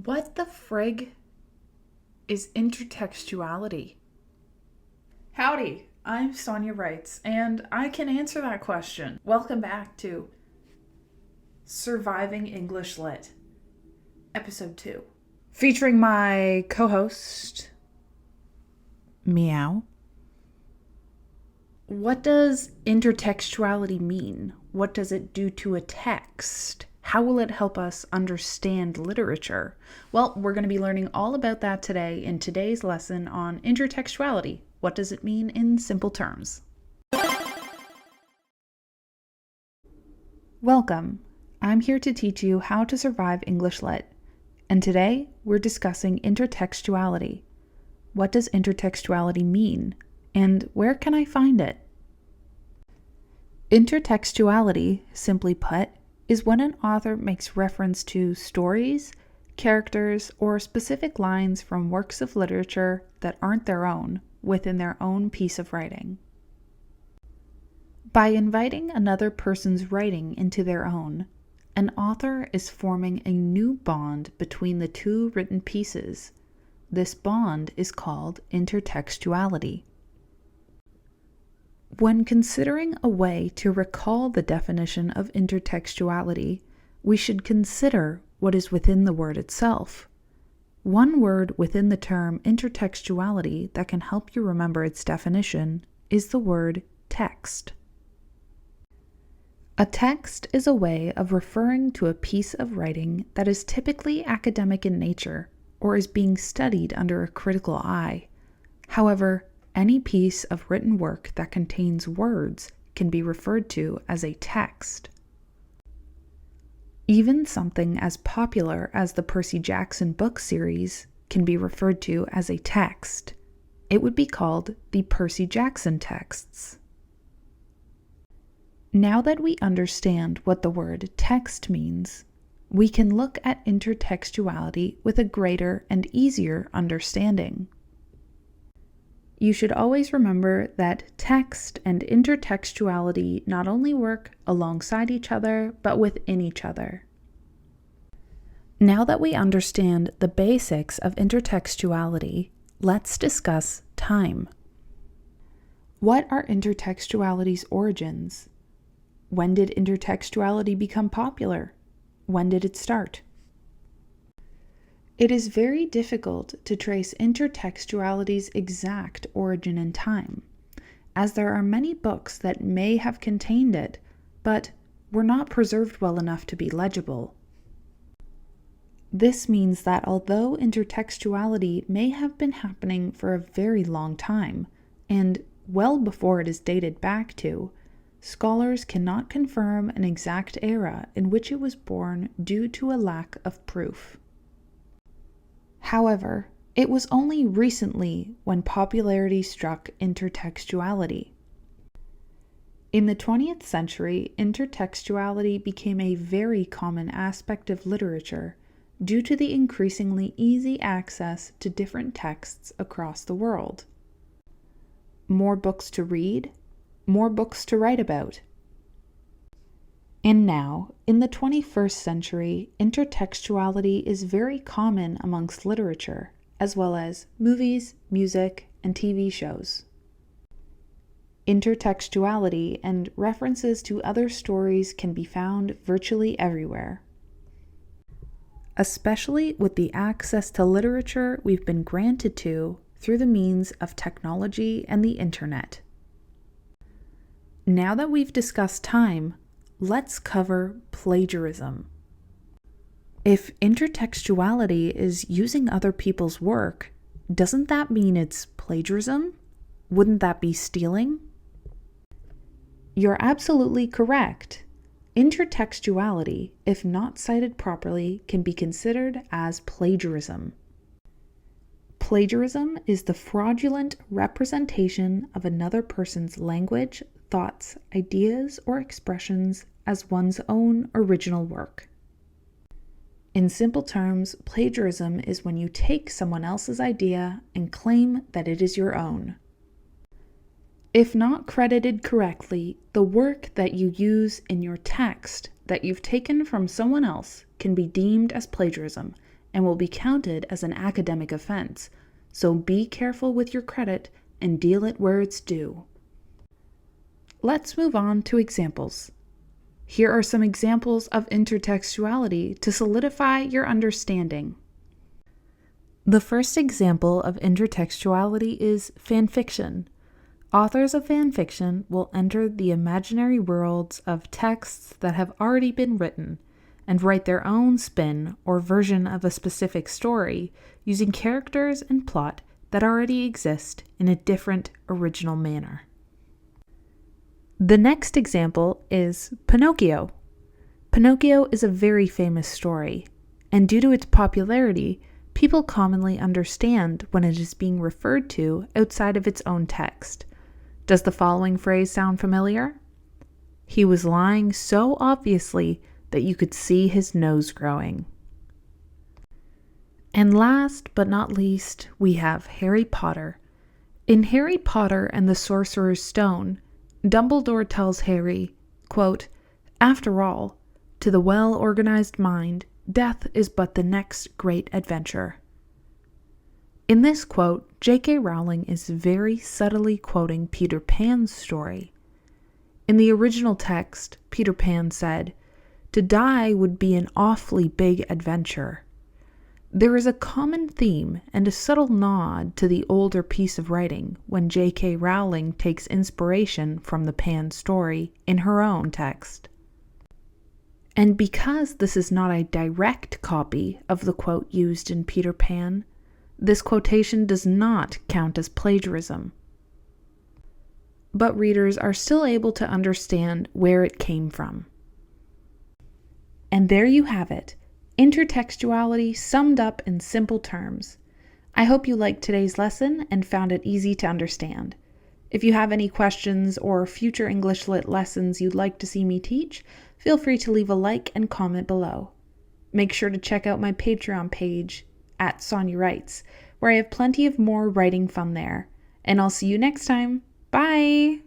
What the frig is intertextuality? Howdy, I'm Sonja Wrights, and I can answer that question. Welcome back to Surviving English Lit, Episode 2, featuring my co-host, Meow. What does intertextuality mean? What does it do to a text? How will it help us understand literature? Well, we're going to be learning all about that today in today's lesson on intertextuality. What does it mean in simple terms? Welcome. I'm here to teach you how to survive English Lit. And today we're discussing intertextuality. What does intertextuality mean? And where can I find it? Intertextuality, simply put, is when an author makes reference to stories, characters, or specific lines from works of literature that aren't their own within their own piece of writing. By inviting another person's writing into their own, an author is forming a new bond between the two written pieces. This bond is called intertextuality. When considering a way to recall the definition of intertextuality, we should consider what is within the word itself. One word within the term intertextuality that can help you remember its definition is the word text. A text is a way of referring to a piece of writing that is typically academic in nature or is being studied under a critical eye. However, any piece of written work that contains words can be referred to as a text. Even something as popular as the Percy Jackson book series can be referred to as a text. It would be called the Percy Jackson texts. Now that we understand what the word text means, we can look at intertextuality with a greater and easier understanding. You should always remember that text and intertextuality not only work alongside each other, but within each other. Now that we understand the basics of intertextuality, let's discuss time. What are intertextuality's origins? When did intertextuality become popular? When did it start? It is very difficult to trace intertextuality's exact origin in time, as there are many books that may have contained it, but were not preserved well enough to be legible. This means that although intertextuality may have been happening for a very long time, and well before it is dated back to, scholars cannot confirm an exact era in which it was born due to a lack of proof. However, it was only recently when popularity struck intertextuality. In the 20th century, intertextuality became a very common aspect of literature due to the increasingly easy access to different texts across the world. More books to read, more books to write about. And now, in the 21st century, intertextuality is very common amongst literature, as well as movies, music, and TV shows. Intertextuality and references to other stories can be found virtually everywhere. Especially with the access to literature we've been granted to through the means of technology and the internet. Now that we've discussed time, let's cover plagiarism. If intertextuality is using other people's work, doesn't that mean it's plagiarism? Wouldn't that be stealing? You're absolutely correct. Intertextuality, if not cited properly, can be considered as plagiarism. Plagiarism is the fraudulent representation of another person's language, thoughts, ideas, or expressions as one's own original work. In simple terms, plagiarism is when you take someone else's idea and claim that it is your own. If not credited correctly, the work that you use in your text that you've taken from someone else can be deemed as plagiarism, and will be counted as an academic offense, so be careful with your credit and deal it where it's due. Let's move on to examples. Here are some examples of intertextuality to solidify your understanding. The first example of intertextuality is fanfiction. Authors of fanfiction will enter the imaginary worlds of texts that have already been written and write their own spin or version of a specific story using characters and plot that already exist in a different original manner. The next example is Pinocchio. Pinocchio is a very famous story, and due to its popularity, people commonly understand when it is being referred to outside of its own text. Does the following phrase sound familiar? He was lying so obviously that you could see his nose growing. And last but not least, we have Harry Potter. In Harry Potter and the Sorcerer's Stone, Dumbledore tells Harry, quote, "After all, to the well-organized mind, death is but the next great adventure." In this quote, J.K. Rowling is very subtly quoting Peter Pan's story. In the original text, Peter Pan said, "To die would be an awfully big adventure." There is a common theme and a subtle nod to the older piece of writing when J.K. Rowling takes inspiration from the Pan story in her own text. And because this is not a direct copy of the quote used in Peter Pan, this quotation does not count as plagiarism. But readers are still able to understand where it came from. And there you have it. Intertextuality summed up in simple terms. I hope you liked today's lesson and found it easy to understand. If you have any questions or future English Lit lessons you'd like to see me teach, feel free to leave a like and comment below. Make sure to check out my Patreon page at Sonja Writes, where I have plenty of more writing fun there. And I'll see you next time. Bye!